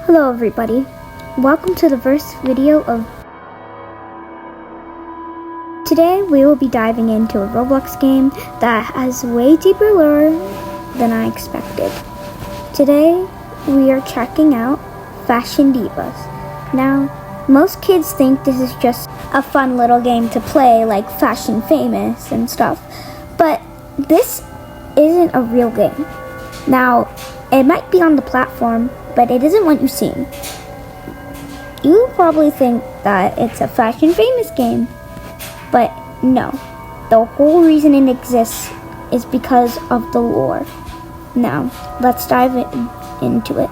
Hello everybody, welcome to the first video of... Today we will be diving into a Roblox game that has way deeper lore than I expected. Today we are checking out Fashion Divas. Now, most kids think this is just a fun little game to play like Fashion Famous and stuff, but this isn't a real game. Now, it might be on the platform, but it isn't what you see. You probably think that it's a Fashion Famous game, but no. The whole reason it exists is because of the lore. Now, let's dive into it.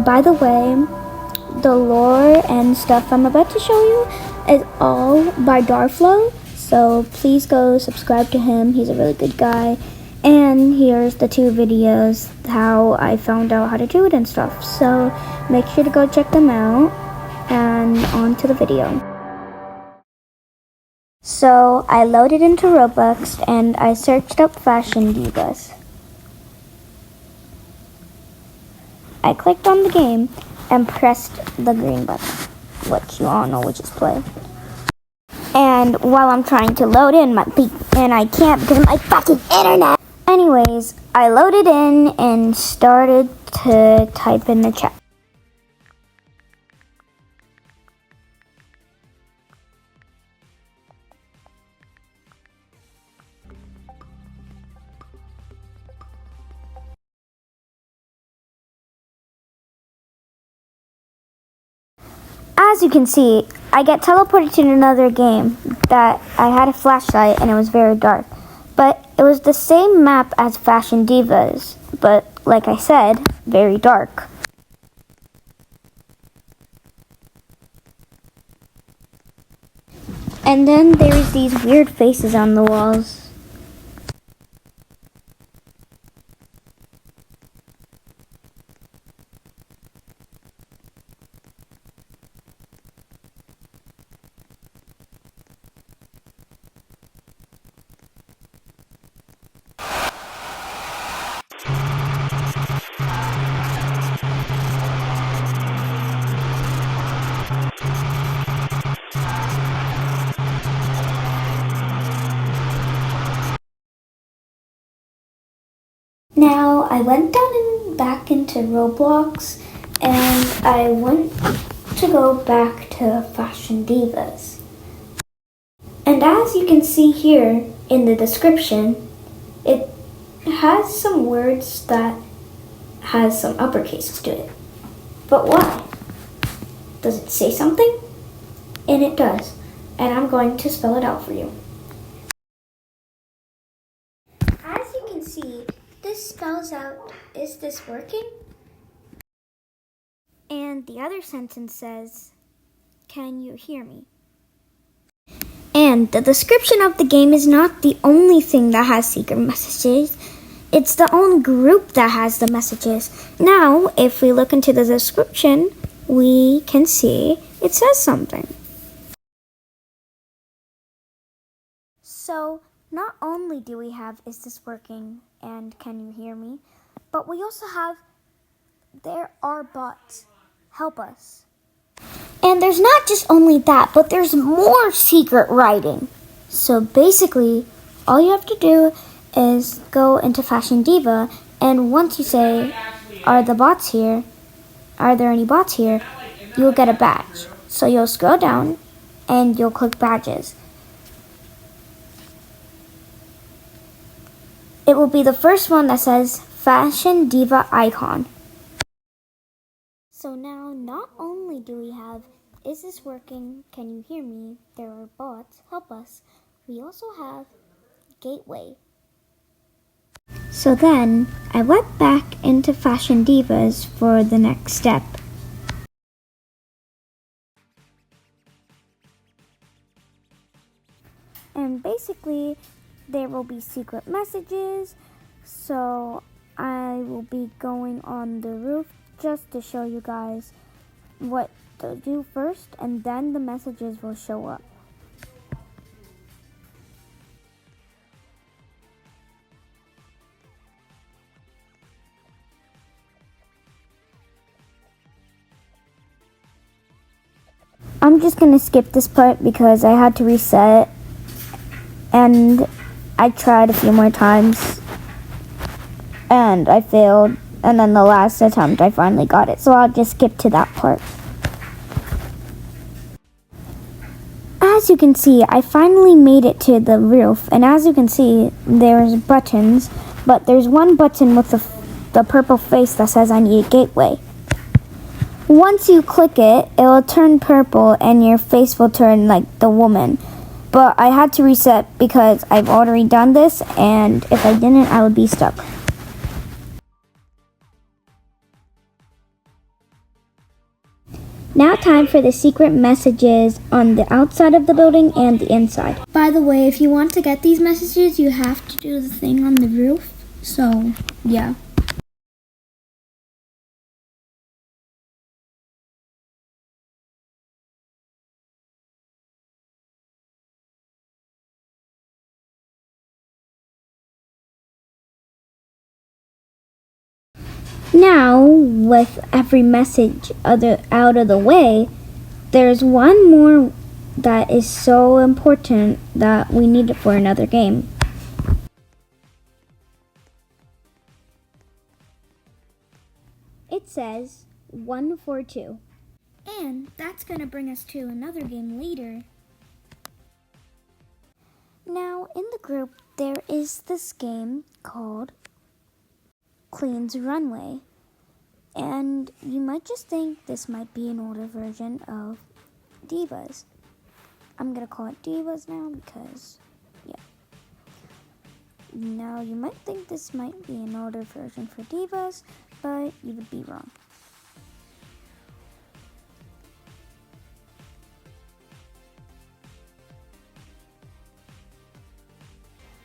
By the way, the lore and stuff I'm about to show you is all by Darflow, so please go subscribe to him. He's a really good guy. And here's the 2 videos how I found out how to do it and stuff. So make sure to go check them out. And on to the video. So I loaded into Roblox and I searched up Fashion Divas. I clicked on the game and pressed the green button, which you all know which is play. And while I'm trying to load in, and I can't because of my fucking internet. Anyways, I loaded in and started to type in the chat. As you can see, I get teleported to another game that I had a flashlight and it was very dark. But it was the same map as Fashion Divas, but like I said, very dark. And then there's these weird faces on the walls. Now, I went down and back into Roblox, and I went to go back to Fashion Divas. And as you can see here in the description, it has some words that has some uppercases to it. But why? Does it say something? And it does. And I'm going to spell it out for you. As you can see, this spells out, "Is this working?" And the other sentence says, "Can you hear me?" And the description of the game is not the only thing that has secret messages. It's the own group that has the messages. Now, if we look into the description, we can see it says something. So, not only do we have "Is this working?" and "Can you hear me?", but we also have "There are bots. Help us." And there's not just only that, but there's more secret writing. So basically, all you have to do is go into Fashion Diva, and once you say, "Are the bots here? Are there any bots here?" you'll get a badge. So you'll scroll down and you'll click badges. It will be the first one that says Fashion Diva icon. So now, not only do we have "Is this working? Can you hear me? There are bots. Help us." We also have Gateway. So then, I went back into Fashion Divas for the next step. And basically, there will be secret messages, so I will be going on the roof just to show you guys what to do first, and then the messages will show up. I'm just gonna skip this part because I had to reset and I tried a few more times and I failed, and then the last attempt I finally got it, so I'll just skip to that part. As you can see, I finally made it to the roof, and as you can see, there's buttons, but there's one button with the purple face that says I need a gateway. Once you click it, it will turn purple and your face will turn like the woman. But I had to reset because I've already done this, and if I didn't, I would be stuck. Now time for the secret messages on the outside of the building and the inside. By the way, if you want to get these messages, you have to do the thing on the roof. So, yeah. Now, with every message out of the way, there's one more that is so important that we need it for another game. It says 142. And that's going to bring us to another game later. Now, in the group, there is this game called Clean's Runway. And you might just think this might be an older version of Divas. I'm going to call it Divas now because, yeah. Now, you might think this might be an older version for Divas, but you would be wrong.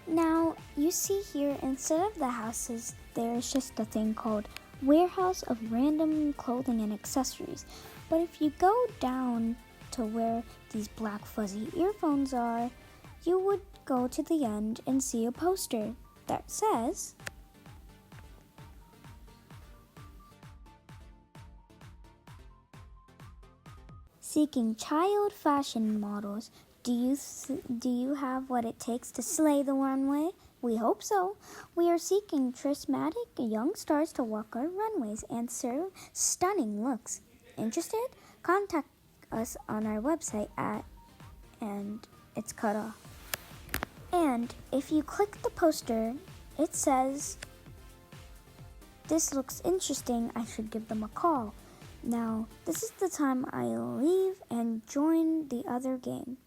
Now, you see here, instead of the houses, there's just a thing called Warehouse of Random Clothing and Accessories. But if you go down to where these black fuzzy earphones are, you would go to the end and see a poster that says, seeking child fashion models. Do you have what it takes to slay the runway? We hope so. We are seeking charismatic young stars to walk our runways and serve stunning looks. Interested? Contact us on our website and it's cut off. And if you click the poster, it says, this looks interesting, I should give them a call. Now, this is the time I'll leave and join the other game.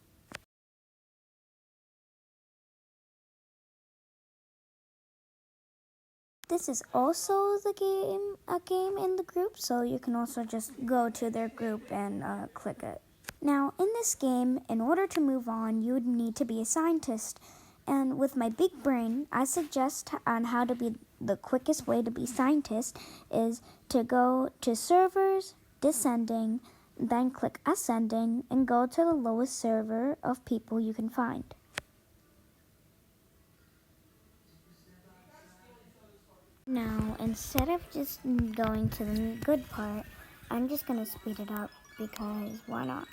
This is also a game in the group, so you can also just go to their group and click it. Now, in this game, in order to move on, you would need to be a scientist. And with my big brain, I suggest on how to be the quickest way to be scientist is to go to servers, descending, then click ascending, and go to the lowest server of people you can find. Now, instead of just going to the good part, I'm just going to speed it up because why not?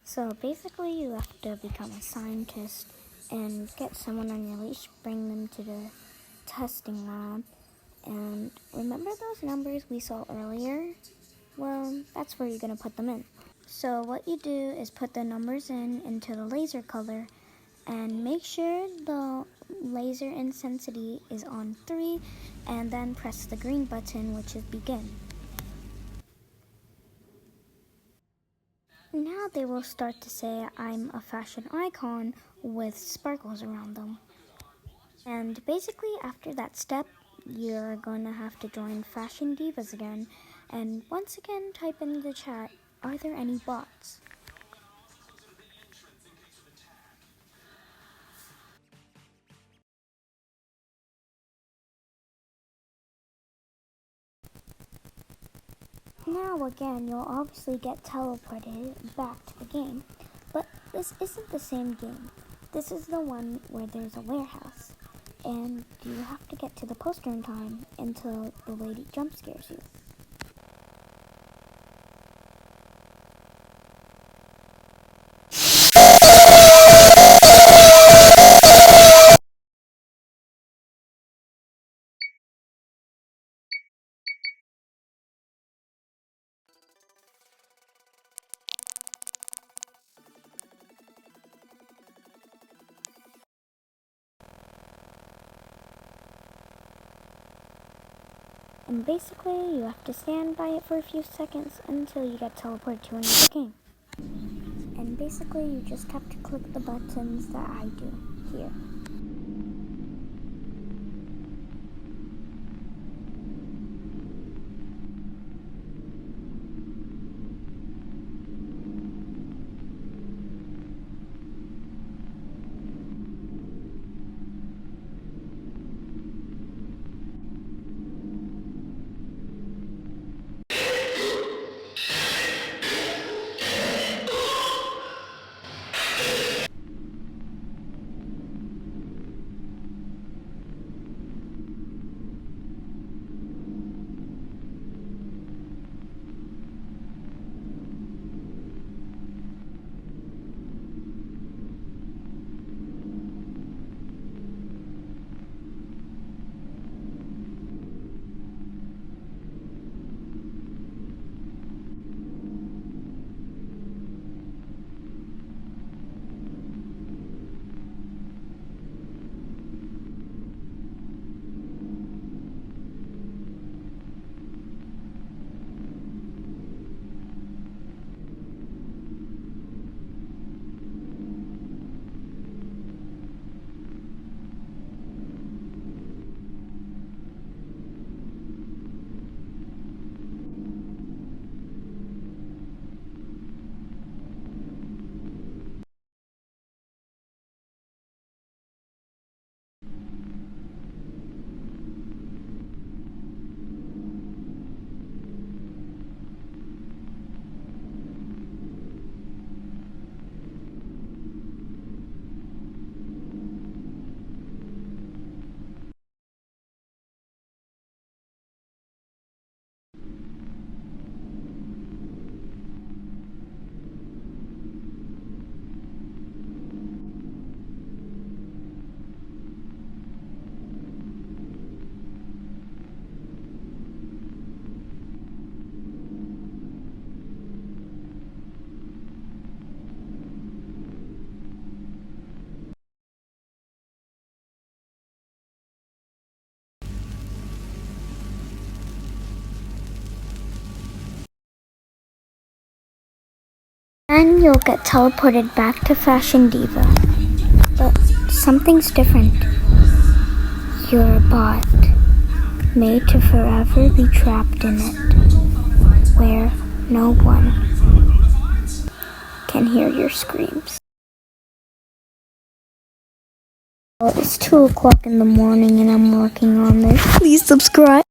So basically you have to become a scientist and get someone on your leash, bring them to the testing lab, and remember those numbers we saw earlier? Well, that's where you're going to put them in. So what you do is put the numbers into the laser color and make sure the laser intensity is on 3 and then press the green button, which is begin. Now they will start to say I'm a fashion icon with sparkles around them. And basically after that step, you're going to have to join Fashion Divas again. And once again, type in the chat, are there any bots? Now again, you'll obviously get teleported back to the game, but this isn't the same game. This is the one where there's a warehouse. And you have to get to the poster in time until the lady jump scares you. And basically, you have to stand by it for a few seconds until you get teleported to another game. And basically, you just have to click the buttons that I do here. And you'll get teleported back to Fashion Diva. But something's different. You're a bot, made to forever be trapped in it, where no one can hear your screams. Well, it's 2 o'clock in the morning and I'm working on this. Please subscribe.